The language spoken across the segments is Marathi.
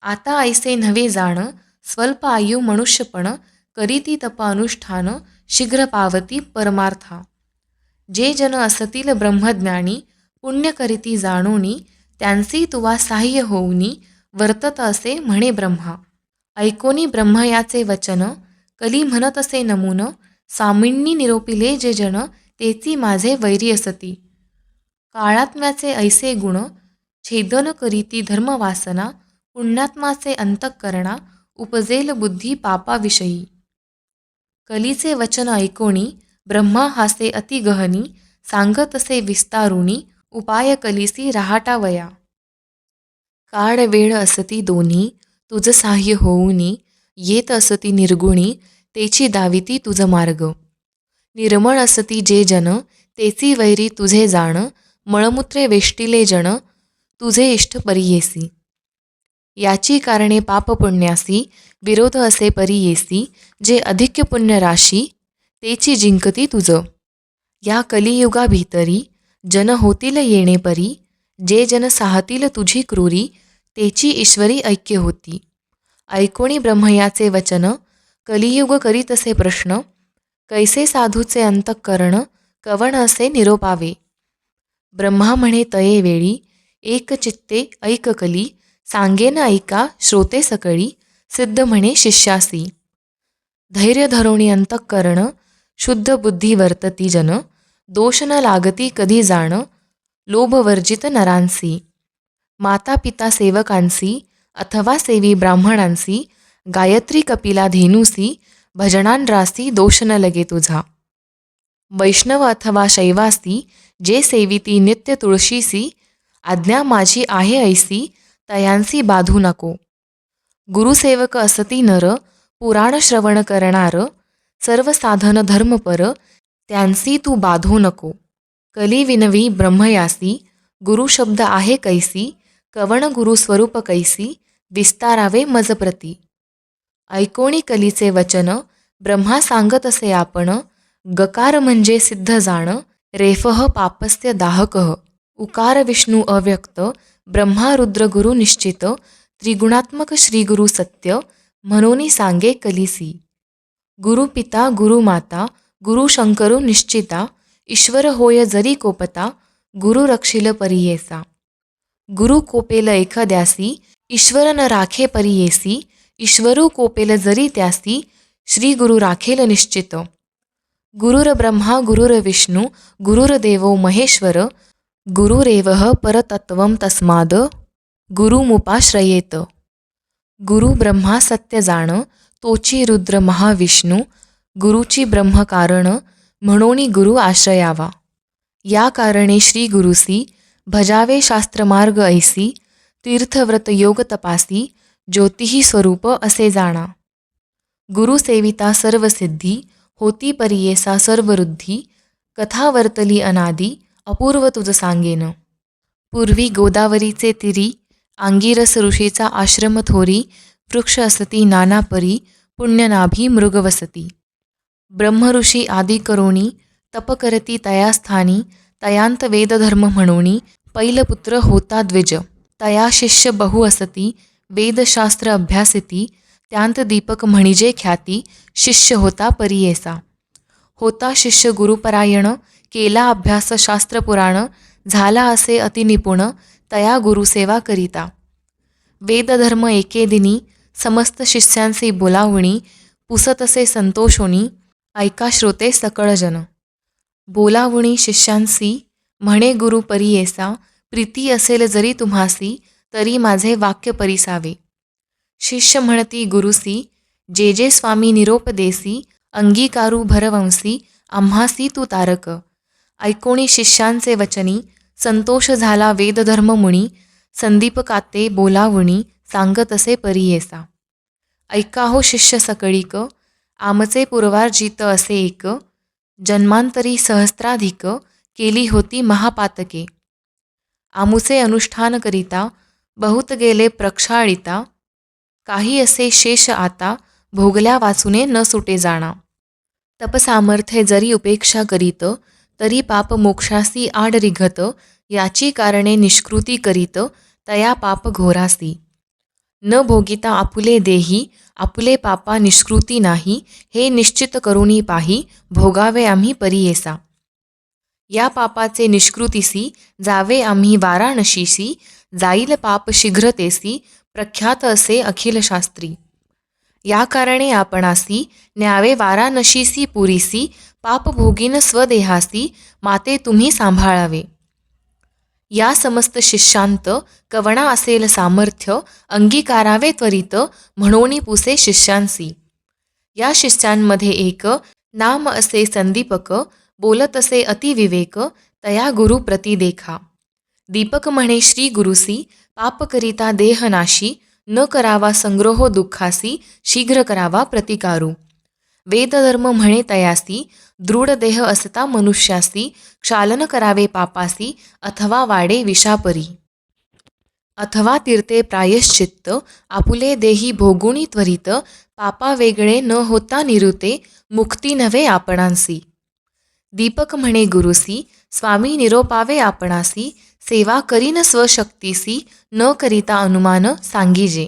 आता ऐसे नव्हे जाण, स्वल्प आयु मनुष्यपण, करीती तप अनुष्ठान, शीघ्र पावती परमार्था. जे जन असतील ब्रह्मज्ञानी, पुण्य करीती जाणोनी, त्यांसी तुवा साह्य होऊनी, वर्तत असे म्हणे ब्रह्मा. ऐकोनी ब्रह्म याचे वचन, कली म्हणत असे नमून, सामींनी निरोपिले जे जन, तेची माझे वैरी असती. काळात्म्याचे ऐसे गुण, छेदन करीती धर्मवासना, पुण्यात्माचे अंतःकरणा, उपजेल बुद्धी पापाविषयी. कलीचे वचन ऐकोणी, ब्रह्मा हासे अति गहनी, सांगतसे विस्तारुणी, उपाय कलिसी राहाटावया. काळ वेळ असती दोन्ही, तुझ साह्य होऊनी, येत असती निर्गुणी, तेची दाविती तुझ मार्ग. निर्मळ असती जे जन, तेची वैरी तुझे जाण, मळमूत्रे वेष्टिले जन, तुझे इष्ट परियेसी. याची कारणे पाप पुण्यासी, विरोध असे परियेसी, जे अधिक्य पुण्य राशी, तेची जिंकती तुझ. या कलियुगा भीतरी, जन होतील येणे परी, जे जन साहतील तुझी क्रूरी, तेची ईश्वरी ऐक्य होती. ऐकोणी ब्रह्मयाचे वचन, कलियुग करीतसे प्रश्न, कैसे साधूचे अंतःकरण, कवण असे निरोपावे. ब्रह्मा म्हणे तये वेळी, एक चित्ते ऐक कली, सांगेन ऐका श्रोते सकळी, सिद्ध म्हणे शिष्यासी. धैर्य धरोणी अंतःकरण, शुद्ध बुद्धी वर्तती जन, दोष न लागती कधी जाण, लोभवर्जित नरांसी. माता पिता सेवकांसी, अथवा सेवी ब्राह्मणांसी, गायत्री कपिला धेनुसी, भजनांरासी दोष न लगे तुझा. वैष्णव अथवा शैवासी, जे सेविती नित्य तुळशीसी, आज्ञा माझी आहे ऐसी, तयांसी बाधू नको. गुरुसेवक असती नर, पुराण श्रवण करणार, सर्व साधन धर्मपर, त्यांसी तू बाधू नको. कली विनवी ब्रह्मयासी, गुरुशब्द आहे कैसी, कवण गुरुस्वरूप कैसी, विस्तारावे मजप्रती. ऐकोणी कलीचे वचन, ब्रह्मा सांगत असे आपण, गकार म्हणजे सिद्ध जाण, रेफः पापस्य दाहकः. उकार विष्णू अव्यक्त, ब्रह्मा रुद्र गुरु निश्चित, त्रिगुणात्मक श्रीगुरु सत्य, म्हणूनी सांगे कलिसी. गुरु पिता गुरु माता, गुरु शंकरू निश्चिता, ईश्वर होय जरी कोपता, गुरु रक्षिल परियेसा. गुरु कोपेल एखाद्यासी, ईश्वर न राखे परियेसी, ईश्वरू कोपेल जरी त्यासी, श्री गुरु राखेल निश्चित. गुरुर ब्रह्मा गुरुर विष्णू, गुरुर्देवो महेश्वर, गुरुरेवः परतत्वं तस्माद गुरुमुपाश्रयेत. गुरु ब्रह्मा सत्य जाण, तोची रुद्र महाविष्णू, गुरुची ब्रह्म कारण, म्हणोनी गुरु आश्रयावा. या कारणे श्री गुरुसी, भजावे शास्त्रमार्ग ऐसी, तीर्थव्रत योग तपासी, ज्योतिही स्वरूप असे जाणा. गुरु सेविता सर्व सिद्धी, होती परियेसा सर्व रुद्धी, कथा वर्तली अनादी, अपूर्व तुझ सांगेन. पूर्वी गोदावरीचे तिरी, आंगिरस ऋषीचा आश्रम थोरी, वृक्ष असती नाना परी, पुण्यनाभी मृग वसती. ब्रह्मऋषी आदी करोणी, तप करती तया स्थानी, तयांत वेदधर्म म्हणोनी, पैलपुत्र होता द्विज. तया शिष्य बहु असती, वेदशास्त्र अभ्यासिती, त्यांत दीपक म्हणिजे ख्याती, शिष्य होता परियेसा. होता शिष्य गुरुपरायण, केला अभ्यास शास्त्रपुराण, झाला असे अतिनिपुण, तया गुरुसेवा करिता. वेदधर्म एके दिनी, समस्त शिष्यांसी बोलावणी, पुसतसे संतोषोनी, ऐका श्रोते सकळजन. बोलावणी शिष्यांसी, म्हणे गुरु परियेसा, प्रीती असेल जरी तुम्हासी, तरी माझे वाक्य परिसावे. शिष्य म्हणती गुरुसी, जे जे स्वामी निरोप देसी, अंगीकारू भरवंसी, आम्हासी तू तारक. ऐकोणी शिष्यांचे वचनी, संतोष झाला वेदधर्म मुनी, संदीपकाते बोलावणी, सांगतसे परियेसा. ऐका हो शिष्य सकळीक, आमचे पूर्वार्जित असे एक, जन्मांतरी सहस्राधिक, केली होती महापातके. आमुचे अनुष्ठान करिता, बहुत गेले प्रक्षाळिता, काही असे शेष आता, भोगल्या वाचुने न सुटे जाणा. तपसामर्थ्ये जरी उपेक्षा करीत, तरी पाप मोक्षासी आड रिघत, याची कारणे निष्कृती करीत, तया पाप घोरासी. न भोगिता आपुले देही, आपुले पापा निष्कृती नाही, हे निश्चित करुणी पाही, भोगावे आम्ही परियेसा. या पापाचे निष्कृतीसी जावे आम्ही वाराणसीसी, जाईल पाप शीघ्रतेसी, प्रख्यात असे अखिल शास्त्री. या कारणे आपणासी न्यावे वाराणसीसी पुरीसी, पापभोगीन स्वदेहासी, माते तुम्ही सांभाळावे. या समस्त शिष्यांत कवणा असेल सामर्थ्य, अंगीकारावे त्वरित, म्हणोनी पुसे शिष्यांसी. या शिष्यांमध्ये एक नाम असे संदीपक, बोलत असे अतिविवेक, तया गुरु प्रती देखा. दीपक म्हणे श्री गुरुसी, पाप करिता देहनाशी, न करावा संग्रहो दुःखासी, शीघ्र करावा प्रतिकारू. वेदधर्म म्हणे तयासी, दृढ देह असता मनुष्यासी, क्षालन करावे पापासी, अथवा वाडे विषापरी. अथवा तीर्थे प्रायश्चित्त, आपुले देही भोगुणी त्वरित, पापा वेगळे न होता निरुते, मुक्ती नव्हे आपणांसी. दीपक म्हणे गुरुसी, स्वामी निरोपावे आपणासी, सेवा करीन स्वशक्तीसी, न करिता अनुमान सांगीजे.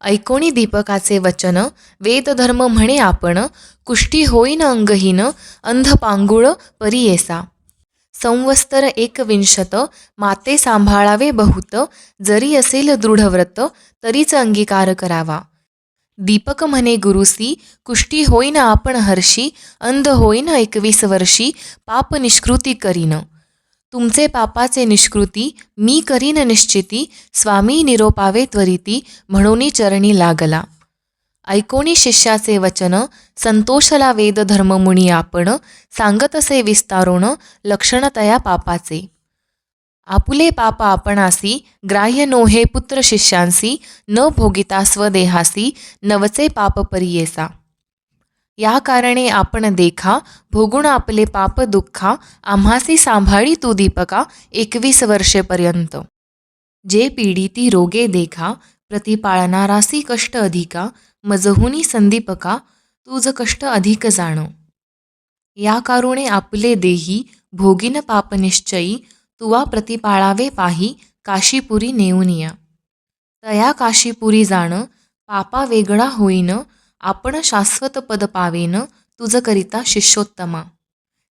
ऐकोणी दीपकाचे वचन, वेदधर्म म्हणे आपण, कुष्ठी होईन अंगहीन, अंधपांगुळ परियेसा. संवत्सर 21 माते सांभाळावे बहुत, जरी असेल दृढव्रत, तरीच अंगीकार करावा. दीपक म्हणे गुरुसी, कुष्ठी होईन आपण हर्षी, अंध होईन 21 वर्षी, पाप निष्कृती करीन. तुमचे पापाचे निष्कृती मी करीन निश्चिती, स्वामी निरोपावे त्वरिती, म्हणून चरणी लागला. ऐकोणी शिष्याचे वचन, संतोषला वेदधर्म मुनी आपण, सांगत असे विस्तारोण, लक्षणतया पापाचे. आपुले पाप आपणासी, ग्राह्य नोहे पुत्र शिष्यांसी, न भोगिता स्वदेहासी, नवचे पाप परियेसा. या कारणे आपण देखा, भोगुण आपले पाप दुःखा, आम्हासी सांभाळी तू दीपका 21 वर्षेपर्यंत. जे पीडिती रोगे देखा, प्रतिपाळणारासी कष्ट अधिका, मजहुनी संदीपका, तुझ कष्ट अधिक जाण. या कारुणे आपुले देही, भोगिन पाप निश्चयी, तुवा प्रतिपाळावे पाही, काशीपुरी नेऊनिया. तया काशीपुरी जाण, पापा वेगळा होईन, आपण शाश्वत पद पावेन, तुझ करिता शिष्योत्तमा.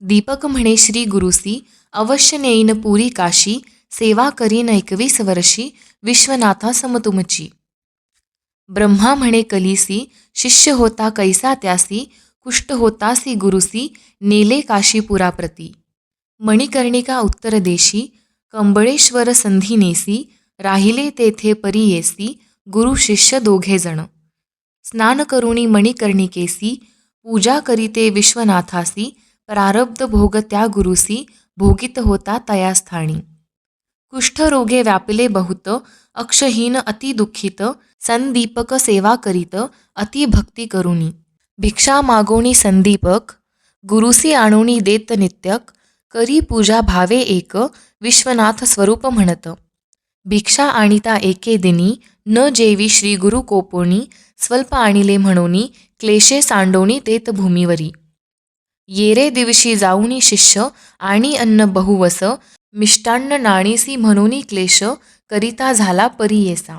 दीपक म्हणे श्री गुरुसी, अवश्य नेईन पुरी काशी, सेवा करीन 21 वर्षी, विश्वनाथा सम तुमची. ब्रह्मा म्हणे कलिसी, शिष्य होता कैसा त्यासी, कुष्ठ होतासी गुरुसी, नेले काशीपुराप्रती. मणिकर्णिका उत्तर देशी, कंबळेश्वर संधीनेसी, राहिले तेथे परियेसी, गुरु शिष्य दोघेजण. स्नान करुणी मणिकर्णिकेसी, पूजा करीते विश्वनाथासी, प्रारब्ध भोग त्या गुरुसी, भोगित होता तया स्थानी. कुष्ठरोगे व्यापले बहुत, अक्षहीन अति दुःखित, संदीपक सेवा करीत, अति भक्ती करुणी. भिक्षा मागोणी संदीपक, गुरुसी आणोणी देत नित्यक, करी पूजा भावे एक, विश्वनाथ स्वरूप म्हणत. भिक्षा आणिता एके दिनी, न जेवी श्री गुरु कोपोणी, स्वल्प आणिले म्हणोनी, क्लेशे सांडोणी देत भूमीवरी. येरे दिवशी जाऊनी शिष्य, आणि अन्न बहुवस, मिष्टान्न नाणीसी म्हणोनी क्लेश, करिता झाला परियेसा.